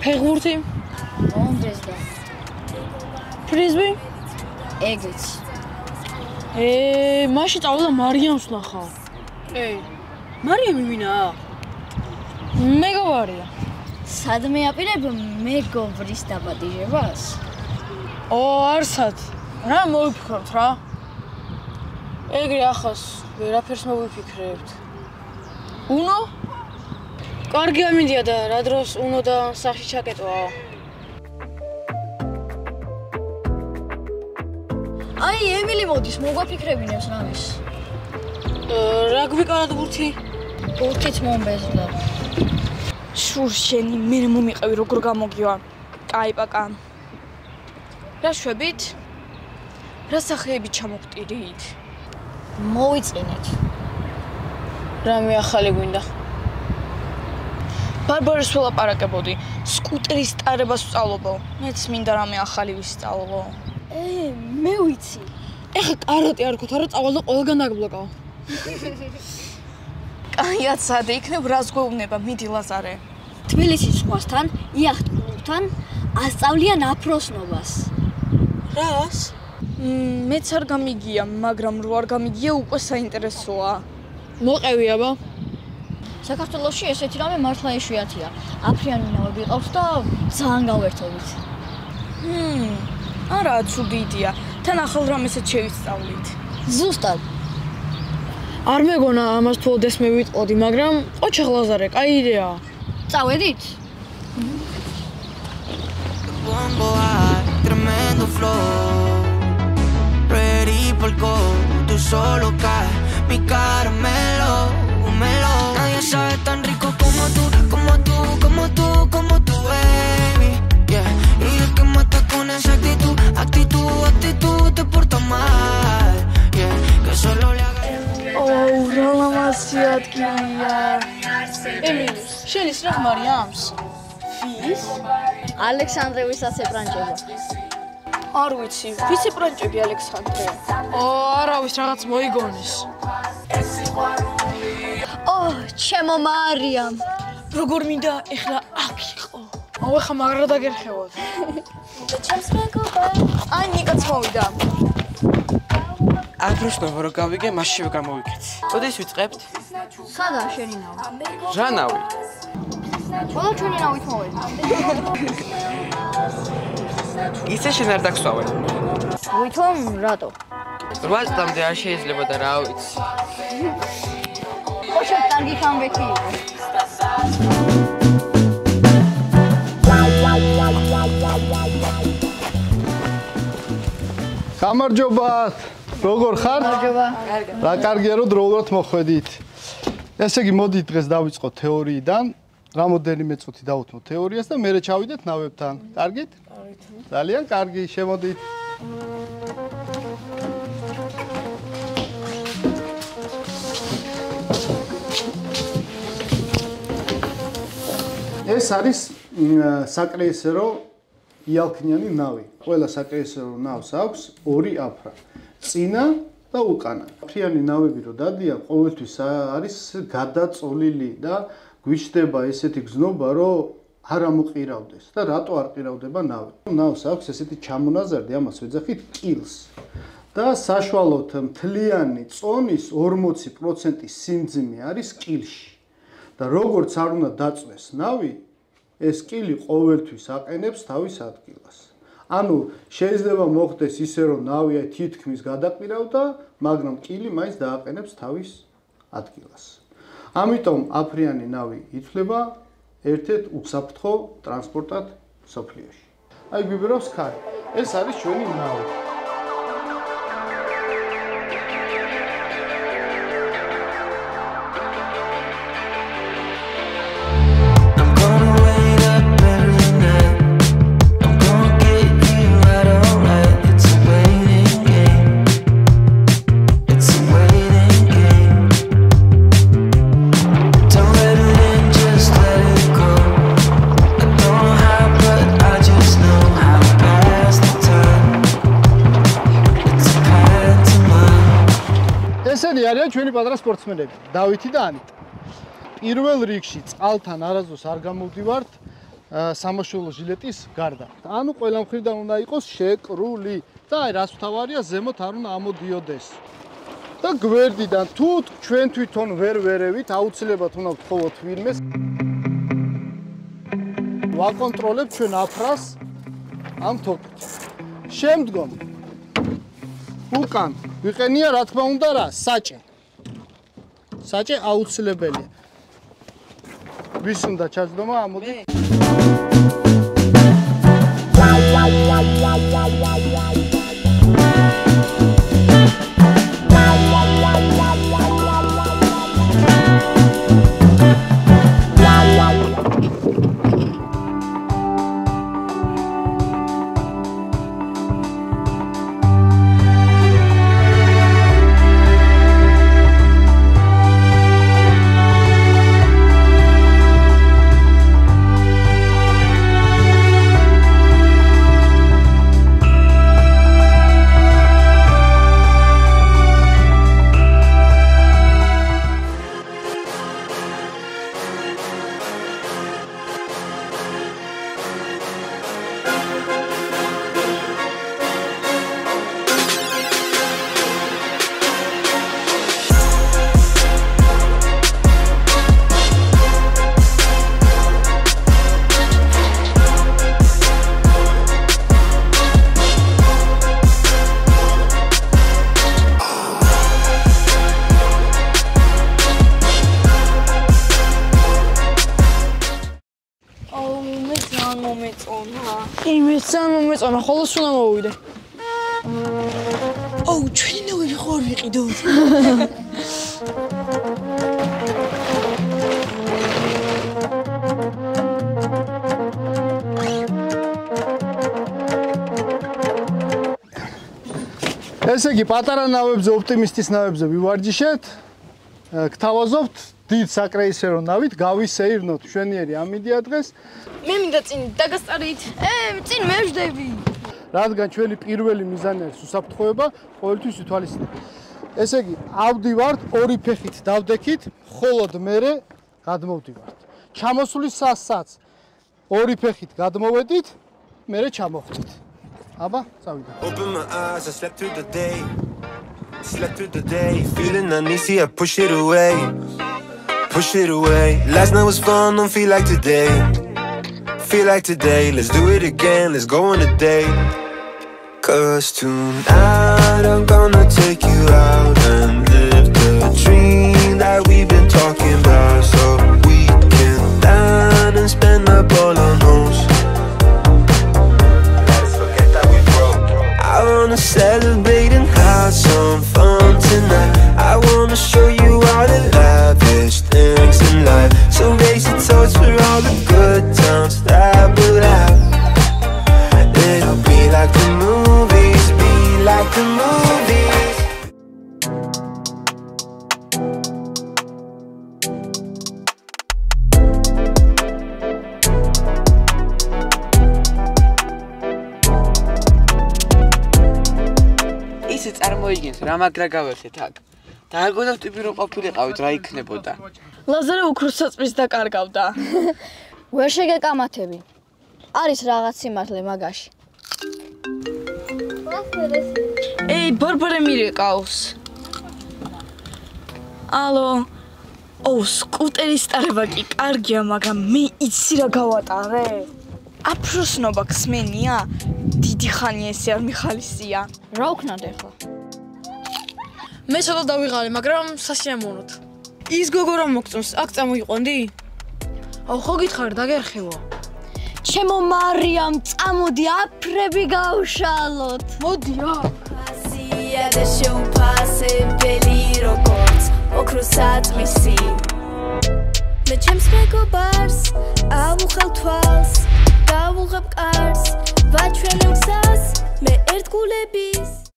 ფეხბურთი მომდესდა ფრიზბი ეგეც მაშინ წავედა მარიამს ნახავ მარიამი ვინაა მეგობარია სადმე აპირებ მეგობრის დაპატიჟებას არსად რა მოვიფიქროთ რა ეგრე ახას ვერაფერს მოვიფიქრებთ უნო კარგი ამინდია და რა დროს უნო და სახში ჩაკეტვაო აი ემილი მოდის მოგვაფიქრებინებს რამის რა გვიკარად ბურთი ბურთიც მომბეზრდა შურ შენი მე მომიყევი როგორ გამოგივა კაი პაკა რა შვებით რა სახეები ჩამოვტირით მოვიწყინეთ რამე ახალი გვინდა ბარბარეს ველაპარაკებოდი სკუტერის ტარებას ვსწავლობო მეც მინდა რამე ახალი ვისწავლო მე ვიცი ეხა კარატე არ გქოთა რომ წავალ და ყველგან დაგბლოკავ კაიაც სადა იქნებ რას გვეუბნება მიდი ლაზარე თბილისის ზღვასთან იახტ-კლუბთან ასწავლიან აფროსნობას რას მეც არ გამიგია მაგრამ რო არ გამიგია უკვე საინტერესოა მოყევი აბა საქართველოში ესეთი რამე მართლა იშვიათია აფრიანი ნავები ყავს და ძალიან გავერთობით არა ცუდი იდეა თან ახალ რამესაც შევისწავლით ზუსტად არ მეგონა ამას თუ ოდეს მე ვიტყოდი მაგრამ ოჩახ ლაზარე კაი იდეაა წავედით tremendo flow ready por gol tú solo caes mi caramelo nadie sabe tan rico como tú baby yeah y el que mata con esa actitud te porta mal yeah que solo le haga რა ლამაზი ადგილია ემილი შენის რა მარიამს ვის ალექსანდრევის ასებრანჭება არ ვიცი ვის ებრანჭები ალექსანდრე არავის რაღაც მოიგონეს ჩემო მარიამ როგორ მინდა ეხლა აქ იყო ეხლა მაგრა დაგერხევოთ და ჩემს მეგობარ აი ნიკაც მოვიდა აფროსნობა რო გავიგე მასშივე გამოვიქეთ ოდეს ვიწყებთ სადაა შენი ნავი რა ნავი ყველა ჩვენი ნავით მოვედი ისე შენ არ დაგსვავე ვითომ რატო 8 წლამდე არ შეიძლება და რა ვიცი ოჩა კარგი კამბექი იყო გამარჯობათ როგორ ხარ? გამარჯობა. რა კარგია რომ დროულად მოხვედით. ესე იგი მოდით დღეს დავიწყოთ თეორიიდან. რამოდენიმე წუთი დავუთმოთ თეორიას და მერე ჩავიდეთ ნავებთან. კარგით? ძალიან კარგი, შემოდით. ეს არის საკრეისერო იალქნიანი ნავი. ყველა საკრეისერო ნავს აქვს ორი აფრა. წინა და უკანა. აფრიანი ნავები რო დადიან, ყოველთვის არის გადაწოლილი და გვიჩნდება ესეთი გზნობა, რომ არ ამოყირავდეს და რატო არ ყირავდება ნავი. ნავს აქვს ესეთი ჩამონაზარდი, ამას ვეძახით კილს. და საშუალოდ მთლიანი წონის 40% სიმძიმე არის კილში. და როგორც არ უნდა დაწვეს ნავი, ეს კილი ყოველთვის აყენებს თავის ადგილას. ანუ შეიძლება მოხდეს ისე რომ ნავი თითქმის გადაყირავდა, მაგრამ კილი მაინც დააყენებს თავის ადგილას. ამიტომ აფრიანი ნავი ითვლება ერთ-ერთ უსაფრთხო ტრანსპორტად მსოფლიოში. აი გვიბერავს ქარი. ეს არის ჩვენი ნავი. ესენი არიან ჩვენი პატარა სპორტსმენები, დავითი და ანიტა. პირველ რიგში წყალთან არასდროს არ გამოვდივართ სამაშველო ჟილეტის გარდა. ანუ ყველა მხრიდან უნდა იყოს შეკრული და აი რას ვთავარია ზემოთ არ უნდა ამოდიოდეს. და გვერდიდან თუ ჩვენ თვითონ ვერ ვერევით, აუცილებლად უნდა ვთხოვოთ ვინმეს. ვაკონტროლებთ ჩვენ აფრას ამ თოკით. შემდგომ უკან ვიყენია რა თქმა უნდა რა, საჭე. საჭე აუცილებელია. ვის უნდა ჩაჯდომა ამოდი. მეწონა ხოლოს უნდა მოვიდე. ოუ, ჩვენი ნავები ხო არ ვიყიდოთ. ესე იგი, პატარა ნავებზე, ოპტიმისტის ნავებზე ვივარჯიშეთ. გთავაზობთ დიდ საკრეისერო ნავით, გავისეირნოთ მშვენიერი ამიდია დღეს. მე მინდა წინ დაგასწარით. წინ მე ვждები. რადგან ჩვენი პირველი მიზანი არის უსაფრთხოება, ყოველთვის ვითვალისწინებთ. ესე იგი, ავდივართ ორი ფეხით დავდექით, ხოლოდ მერე გადმოვდივართ. ჩამოსulis სასაც ორი ფეხით გადმოვედით, მერე ჩამოვხდით. აბა, წავიდა. Open my eyes, I slept through the day. Slept through the day, feeling uneasy, I push it away. Push it away. Last night was fun, don't feel like today. Feel like today, let's do it again, let's go on a date. Cause tonight I'm gonna take you out and live the dream that we've been talking about. So we can dine and spend up all our notes. Let's forget that we broke. I wanna celebrate and have some fun tonight. I wanna show you all the lavish things in life. So raise your toast for all the good times that we'll have. It'll be like the movies, be like the movies. ისე წარმოიდგინეთ რა მაგრა გავეხეთ აქ. დააგონავთ ტიპი რომ ყოფილიყავით რა იქნებოდა. ლაზარე უქროს საწმის დაკარგავდა. ვერ შეგეკამათები. არის რაღაც სიმართლე მაგაში. ეი, ბარბარე მირეკავს. ალო. ოუ, სკუტერის ტარება კი კარგია, მაგრამ მე იცი რა გავატარე. აფროსნობა გსმენია? დიდი ხანია ესე არ მიხალისია. რა ვქნათ ახლა? მე ცოტა დავიღალე, მაგრამ სასიამოვნოდ. ის გოგო რა მოგწონს? აქ წამოიყვანდი? აუ, ხო გითხარ, დაგერხევა. ჩემო მარიამ, წამოდი აფრები გავშალოთ. მოდი რა. Აზია და შეუფასე ბელი როგორც ოქროს საწმისი. მე ჩემს მეგობარს ავუხელ თვალს, გავუღებ კარს, ვაჩვენებ გზას, მე ერთგულების